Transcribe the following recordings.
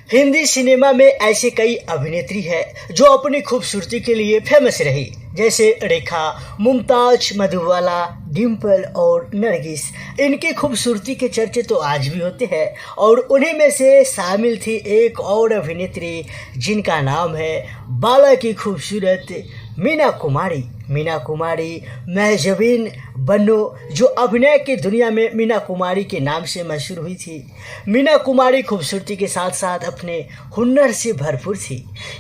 Hindi cinema में ऐसे कई अभिनेत्री हैं जो अपनी खूबसूरती के लिए फेमस रही, जैसे रेखा, मुमताज, मधुबाला, डिम्पल और नरगिस। इनकी खूबसूरती के चर्चे तो आज भी होते हैं और उन्हीं में से शामिल थी एक और अभिनेत्री जिनका नाम है बाला की खूबसूरत मीना कुमारी। मीना कुमारी महजबीन बन्नो, जो अभिनय की दुनिया में मीना कुमारी के नाम से मशहूर हुई थी। मीना कुमारी खूबसूरती के साथ साथ अपने हुनर से भरपूर थी।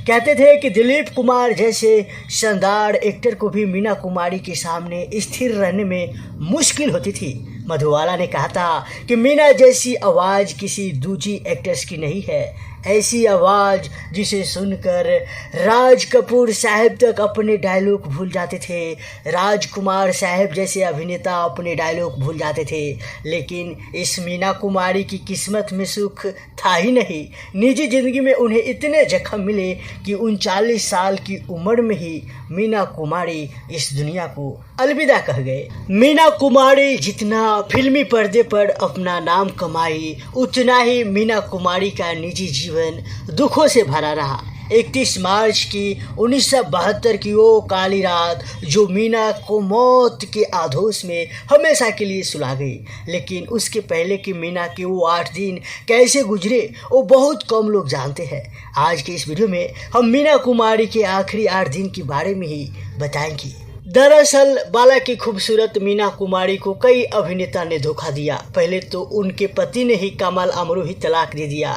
कहते थे कि दिलीप कुमार जैसे शानदार एक्टर को भी मीना कुमारी के सामने स्थिर रहने में मुश्किल होती थी। मधुबाला ने कहा था कि मीना जैसी आवाज़ किसी दूसरी एक्ट्रेस की नहीं है। ऐसी आवाज़ जिसे सुनकर राज कपूर साहब तक अपने डायलॉग भूल जाते थे, राजकुमार साहब जैसे अभिनेता अपने डायलॉग भूल जाते थे। लेकिन इस मीना कुमारी की किस्मत में सुख था ही नहीं। निजी ज़िंदगी में उन्हें इतने जख्म मिले कि 39 साल की उम्र में ही मीना कुमारी इस दुनिया को अलविदा कह गए। मीना कुमारी जितना फिल्मी पर्दे पर अपना नाम कमाई, उतना ही मीना कुमारी का निजी जीवन दुखों से भरा रहा। 31 मार्च की 1972 की वो काली रात जो मीना को मौत के आधोस में हमेशा के लिए सुला गई। लेकिन उसके पहले कि मीना के वो 8 दिन कैसे गुजरे वो बहुत कम लोग जानते हैं। आज के इस वीडियो में हम मीना कुमारी के आखिरी 8 दिन के बारे में ही बताएंगे। दरअसल बाला की खूबसूरत मीना कुमारी को कई अभिनेता ने धोखा दिया। पहले तो उनके पति ने ही कमाल अमरू ही तलाक दे दिया,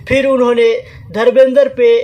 फिर उन्होंने धर्मेंद्र पे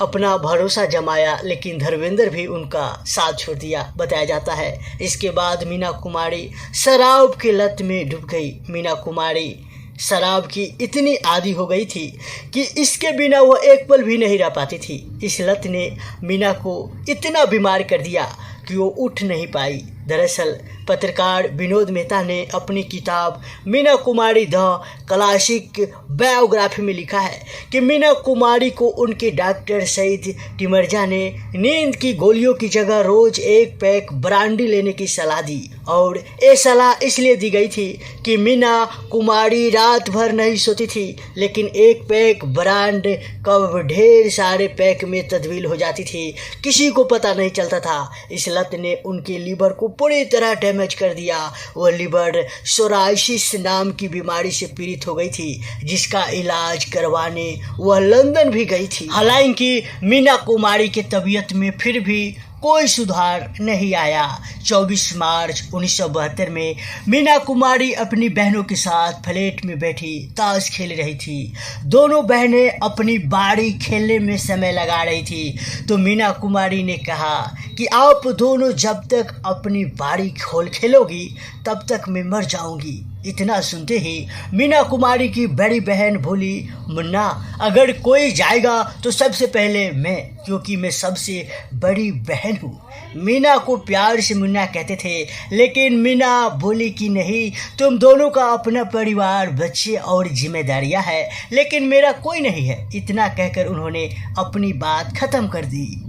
अपना भरोसा जमाया, लेकिन धर्मेंद्र भी उनका साथ छोड़ दिया, बताया जाता है। इसके बाद मीना कुमारी शराब की लत में डूब गई। मीना कुमारी शराब की इतनी आदी हो गई थी कि इसके बिना वह एक पल भी नहीं रह पाती थी। इस लत ने मीना को इतना बीमार कर दिया कि वो उठ नहीं पाई। दरअसल पत्रकार विनोद मेहता ने अपनी किताब Meena Kumari the classic biography में लिखा है कि मीना कुमारी को उनके डॉक्टर सईद टिमरजा ने नींद की गोलियों की जगह रोज 1 पैक ब्रांडी लेने की सलाह दी, और ये सलाह इसलिए दी गई थी कि मीना कुमारी रात भर नहीं सोती थी, लेकिन 1 पैक ब्रांड कब ढेर सारे पैक में तब्दील हो जाती थी, किसी को पता नहीं चलता था। इस लत ने उनके लीवर को पूरी तरह डैमेज कर दिया। वह लीवर सोराइसिस नाम की बीमारी से पीड़ित हो गई थी, जिसका इलाज करवाने वह लंदन भी गई थी। हालांकि मीना कुमारी की तबीयत में फिर भी कोई सुधार नहीं आया। 24 मार्च 1972 में मीना कुमारी अपनी बहनों के साथ फ्लैट में बैठी ताश खेल रही थी। दोनों बहनें अपनी बाड़ी खेलने में समय लगा रही थी, तो मीना कुमारी ने कहा कि आप दोनों जब तक अपनी बाड़ी खेलोगी तब तक मैं मर जाऊंगी। इतना सुनते ही मीना कुमारी की बड़ी बहन बोली, मुन्ना अगर कोई जाएगा तो सबसे पहले मैं, क्योंकि मैं सबसे बड़ी बहन हूँ। मीना को प्यार से मुन्ना कहते थे, लेकिन मीना बोली कि नहीं, तुम दोनों का अपना परिवार, बच्चे और जिम्मेदारियाँ हैं, लेकिन मेरा कोई नहीं है। इतना कहकर उन्होंने अपनी बात खत्म कर दी।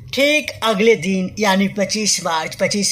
ठीक अगले दिन यानी 25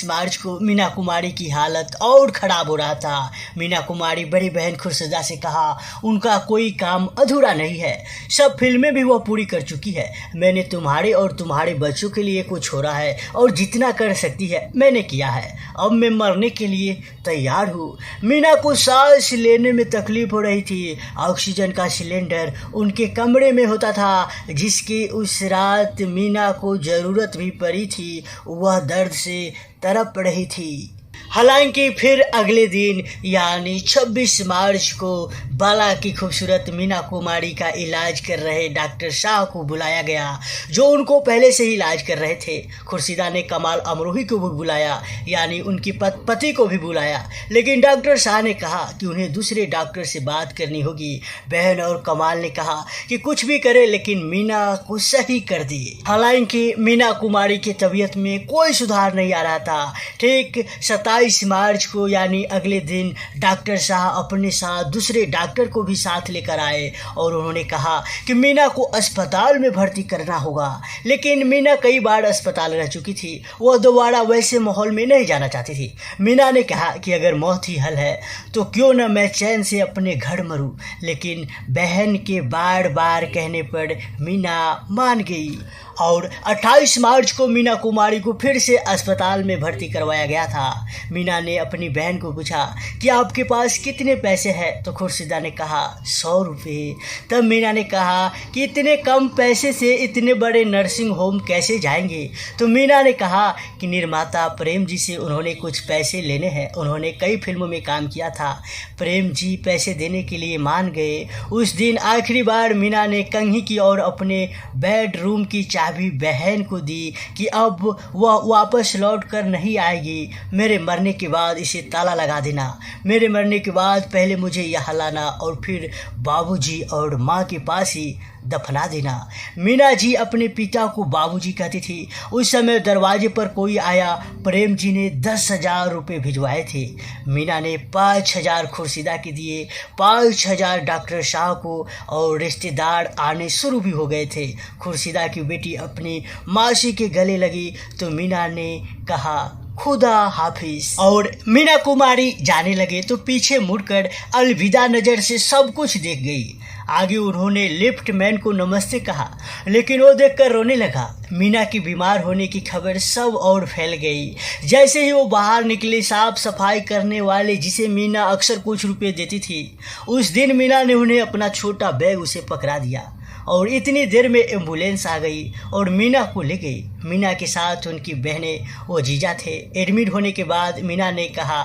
मार्च को मीना कुमारी की हालत और ख़राब हो रहा था। मीना कुमारी बड़ी बहन खुर्शीदा से कहा, उनका कोई काम अधूरा नहीं है, सब फिल्में भी वह पूरी कर चुकी है। मैंने तुम्हारे और तुम्हारे बच्चों के लिए कुछ छोड़ा है और जितना कर सकती है मैंने किया है। अब मैं मरने के लिए तैयार हूँ। मीना को सांस लेने में तकलीफ हो रही थी। ऑक्सीजन का सिलेंडर उनके कमरे में होता था, जिसकी उस रात मीना को जरूरत भी पड़ी थी। वह दर्द से तड़प रही थी। हालांकि फिर अगले दिन यानी 26 मार्च को बाला की खूबसूरत मीना कुमारी का इलाज कर रहे डॉक्टर शाह को बुलाया गया, जो उनको पहले से ही इलाज कर रहे थे। खुर्शीदा ने कमाल अमरोही को भी बुलाया, यानी उनकी पति को भी बुलाया, लेकिन डॉक्टर शाह ने कहा कि उन्हें दूसरे डॉक्टर से बात करनी होगी। बहन और कमाल ने कहा कि कुछ भी करे लेकिन मीना को सही कर दिए। हालांकि मीना कुमारी की तबीयत में कोई सुधार नहीं आ रहा था। ठीक 27 28 मार्च को यानी अगले दिन डॉक्टर साहब अपने साथ दूसरे डॉक्टर को भी साथ लेकर आए और उन्होंने कहा कि मीना को अस्पताल में भर्ती करना होगा। लेकिन मीना कई बार अस्पताल रह चुकी थी, वह दोबारा वैसे माहौल में नहीं जाना चाहती थी। मीना ने कहा कि अगर मौत ही हल है तो क्यों न मैं चैन से अपने घर मरूं। लेकिन बहन के बार बार कहने पर मीना मान गई और 28 मार्च को मीना कुमारी को फिर से अस्पताल में भर्ती करवाया गया था। मीना ने अपनी बहन को पूछा कि आपके पास कितने पैसे हैं, तो खुर्शीदा ने कहा 100 रुपये। तब मीना ने कहा कि इतने कम पैसे से इतने बड़े नर्सिंग होम कैसे जाएंगे। तो मीना ने कहा कि निर्माता प्रेम जी से उन्होंने कुछ पैसे लेने हैं, उन्होंने कई फिल्मों में काम किया था। प्रेम जी पैसे देने के लिए मान गए। उस दिन आखिरी बार मीना ने कंघी की और अपने बेडरूम की चाबी बहन को दी कि अब वह वापस लौट कर नहीं आएगी। मेरे मरने के बाद इसे ताला लगा देना, मेरे मरने के बाद पहले मुझे यहाँ लाना और फिर बाबूजी और माँ के पास ही दफना देना। मीना जी अपने पिता को बाबूजी कहती थी। उस समय दरवाजे पर कोई आया। प्रेम जी ने 10,000 रुपये भिजवाए थे। मीना ने 5,000 खुर्शीदा के दिए, 5,000 डॉक्टर शाह को और रिश्तेदार आने शुरू भी हो गए थे। खुर्शीदा की बेटी अपनी मासी के गले लगी तो मीना ने कहा खुदा हाफिज और मीना कुमारी जाने लगे तो पीछे मुड़कर अलविदा नज़र से सब कुछ देख गई। आगे उन्होंने लिफ्ट मैन को नमस्ते कहा, लेकिन वो देखकर रोने लगा। मीना की बीमार होने की खबर सब और फैल गई। जैसे ही वो बाहर निकले, साफ सफाई करने वाले जिसे मीना अक्सर कुछ रुपए देती थी, उस दिन मीना ने उन्हें अपना छोटा बैग उसे पकड़ा दिया और इतनी देर में एम्बुलेंस आ गई और मीना को ले गई। मीना के साथ उनकी बहनें वो जीजा थे। एडमिट होने के बाद मीना ने कहा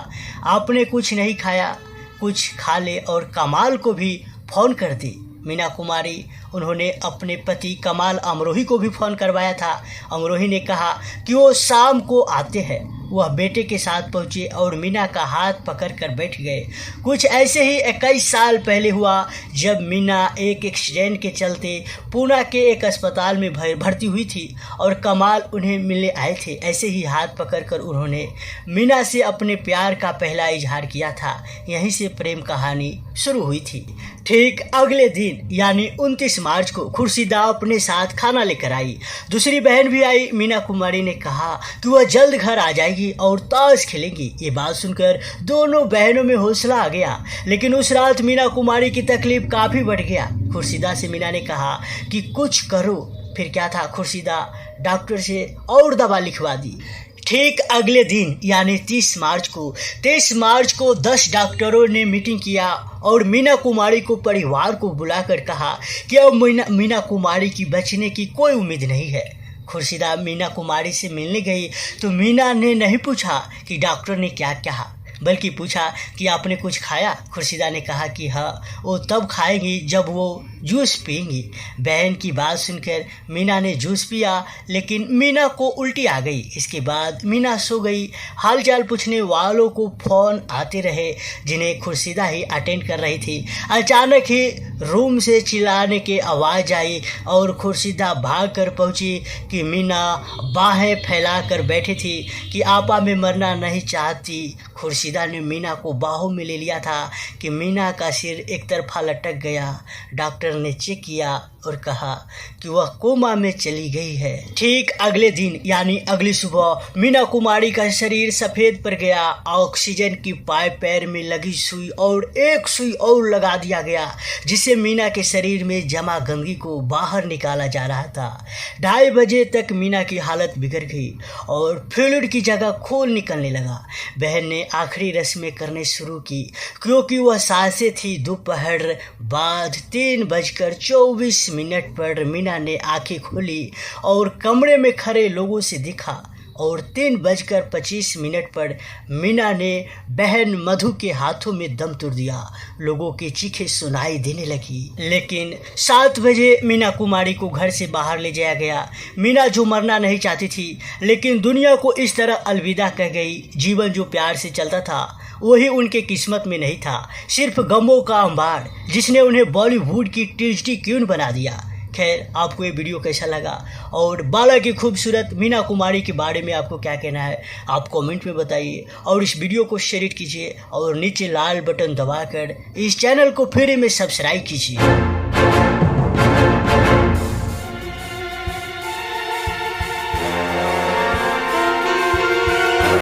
आपने कुछ नहीं खाया, कुछ खा ले और कमाल को भी फ़ोन कर दी। मीना कुमारी उन्होंने अपने पति कमाल अमरोही को भी फ़ोन करवाया था। अमरोही ने कहा कि वो शाम को आते हैं। वह बेटे के साथ पहुंचे और मीना का हाथ पकड़कर बैठ गए। कुछ ऐसे ही 21 साल पहले हुआ जब मीना एक एक्सीडेंट के चलते पूना के एक अस्पताल में भर्ती हुई थी और कमाल उन्हें मिलने आए थे। ऐसे ही हाथ पकड़कर उन्होंने मीना से अपने प्यार का पहला इजहार किया था। यहीं से प्रेम कहानी शुरू हुई थी। ठीक अगले दिन यानी 29 मार्च को खुर्शीदा अपने साथ खाना लेकर आई। दूसरी बहन भी आई। मीना कुमारी ने कहा कि वह जल्द घर आ जाएगी और ताश खेलेंगी। ये बात सुनकर दोनों बहनों में हौसला आ गया। लेकिन उस रात मीना कुमारी की तकलीफ काफ़ी बढ़ गया। खुर्शीदा से मीना ने कहा कि कुछ करो। फिर क्या था, खुर्शीदा डॉक्टर से और दवा लिखवा दी। ठीक अगले दिन यानी 30 मार्च को 10 डॉक्टरों ने मीटिंग किया और मीना कुमारी को परिवार को बुलाकर कहा कि अब मीना कुमारी की बचने की कोई उम्मीद नहीं है। खुर्शीदा मीना कुमारी से मिलने गई तो मीना ने नहीं पूछा कि डॉक्टर ने क्या कहा, बल्कि पूछा कि आपने कुछ खाया। खुर्शीदा ने कहा कि हाँ, वो तब खाएंगी जब वो जूस पिएंगी। बहन की बात सुनकर मीना ने जूस पिया, लेकिन मीना को उल्टी आ गई। इसके बाद मीना सो गई। हालचाल पूछने वालों को फ़ोन आते रहे जिन्हें खुर्शीदा ही अटेंड कर रही थी। अचानक ही रूम से चिल्लाने की आवाज़ आई और खुर्शीदा भाग कर पहुँची कि मीना बाहें फैला कर बैठी थी कि आपा मैं मरना नहीं चाहती। खुर्शीदा ने मीना को बाहों में ले लिया था कि मीना का सिर एक तरफा लटक गया। डॉक्टर ने चेक किया और कहा कि वह कोमा में चली गई है। ठीक अगले दिन यानी अगली सुबह मीना कुमारी का शरीर सफ़ेद पड़ गया। ऑक्सीजन की पाइप पैर में लगी सुई और एक सुई और लगा दिया गया, जिससे मीना के शरीर में जमा गंदगी को बाहर निकाला जा रहा था। 2:30 बजे तक मीना की हालत बिगड़ गई और फ्लूइड की जगह खून निकलने लगा। बहन ने आखिरी रस्में करने शुरू की क्योंकि वह सांसें थी। दोपहर बाद 3:24 पर मीना ने आंखें खोली और कमरे में खड़े लोगों से दिखा और 3:25 पर मीना ने बहन मधु के हाथों में दम तोड़ दिया। लोगों की चीखें सुनाई देने लगी। लेकिन 7 बजे मीना कुमारी को घर से बाहर ले जाया गया। मीना जो मरना नहीं चाहती थी, लेकिन दुनिया को इस तरह अलविदा कह गई। जीवन जो प्यार से चलता था वही उनके किस्मत में नहीं था, सिर्फ गमों का अंबार जिसने उन्हें बॉलीवुड की ट्रेजेडी क्वीन बना दिया। खैर, आपको ये वीडियो कैसा लगा और बाला की खूबसूरत मीना कुमारी के बारे में आपको क्या कहना है, आप कमेंट में बताइए और इस वीडियो को शेयर कीजिए और नीचे लाल बटन दबाकर इस चैनल को फ्री में सब्सक्राइब कीजिए।